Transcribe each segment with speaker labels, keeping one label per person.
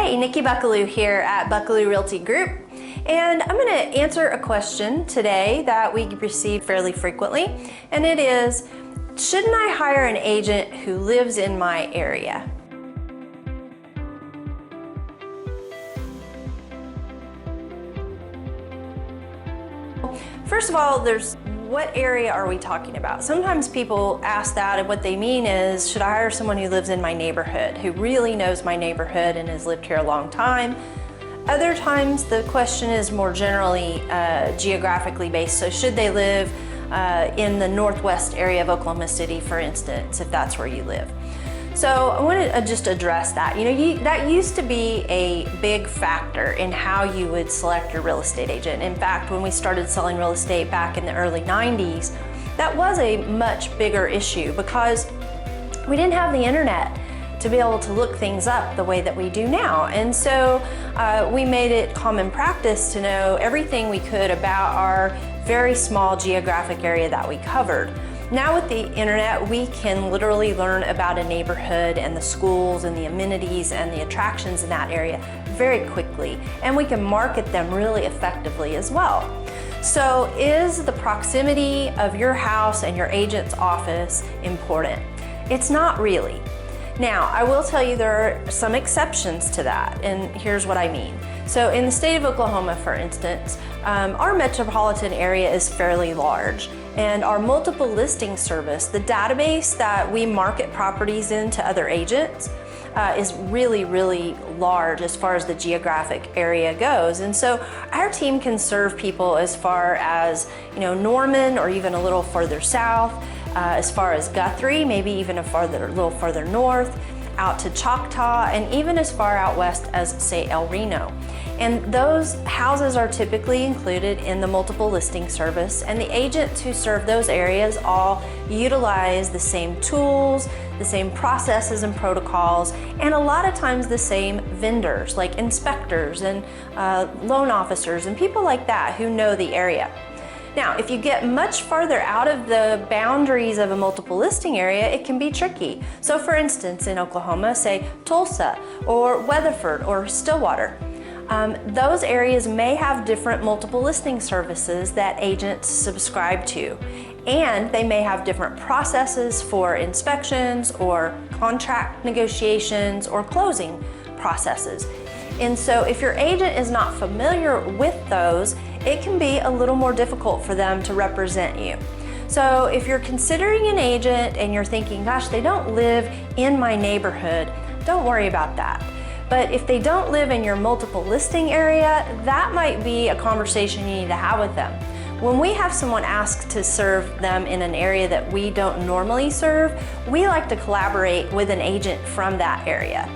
Speaker 1: Hey, Nikki Buckelew here at Buckelew Realty Group, and I'm going to answer a question today that we receive fairly frequently, and it is, shouldn't I hire an agent who lives in my area? First of all, what area are we talking about? Sometimes people ask that, and what they mean is, should I hire someone who lives in my neighborhood, who really knows my neighborhood and has lived here a long time? Other times the question is more generally geographically based. So should they live in the northwest area of Oklahoma City, for instance, if that's where you live? So I want to just address that. That used to be a big factor in how you would select your real estate agent. In fact, when we started selling real estate back in the early 90s, that was a much bigger issue because we didn't have the internet to be able to look things up the way that we do now. And so we made it common practice to know everything we could about our very small geographic area that we covered. Now with the internet, we can literally learn about a neighborhood and the schools and the amenities and the attractions in that area very quickly, and we can market them really effectively as well. So is the proximity of your house and your agent's office important? It's not really. Now, I will tell you there are some exceptions to that, and here's what I mean. So in the state of Oklahoma, for instance, our metropolitan area is fairly large, and our multiple listing service, the database that we market properties in to other agents, is really, really large as far as the geographic area goes. And so our team can serve people as far as, Norman or even a little further south, as far as Guthrie, maybe even a little further north, out to Choctaw, and even as far out west as, say, El Reno. And those houses are typically included in the multiple listing service, and the agents who serve those areas all utilize the same tools, the same processes and protocols, and a lot of times the same vendors like inspectors and loan officers and people like that who know the area. Now, if you get much farther out of the boundaries of a multiple listing area, it can be tricky. So for instance, in Oklahoma, say Tulsa or Weatherford or Stillwater, those areas may have different multiple listing services that agents subscribe to. And they may have different processes for inspections or contract negotiations or closing processes. And so if your agent is not familiar with those, it can be a little more difficult for them to represent you. So if you're considering an agent and you're thinking, gosh, they don't live in my neighborhood, don't worry about that. But if they don't live in your multiple listing area, that might be a conversation you need to have with them. When we have someone ask to serve them in an area that we don't normally serve, we like to collaborate with an agent from that area.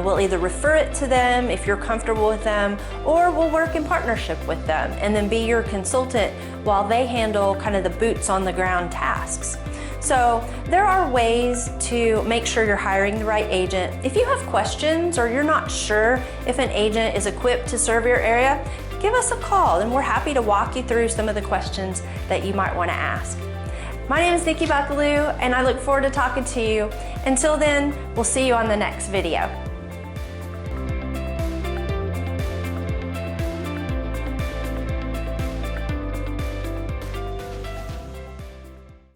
Speaker 1: We'll either refer it to them if you're comfortable with them, or we'll work in partnership with them and then be your consultant while they handle kind of the boots on the ground tasks. So there are ways to make sure you're hiring the right agent. If you have questions or you're not sure if an agent is equipped to serve your area, give us a call and we're happy to walk you through some of the questions that you might want to ask. My name is Nikki Buckelew, and I look forward to talking to you. Until then, we'll see you on the next video.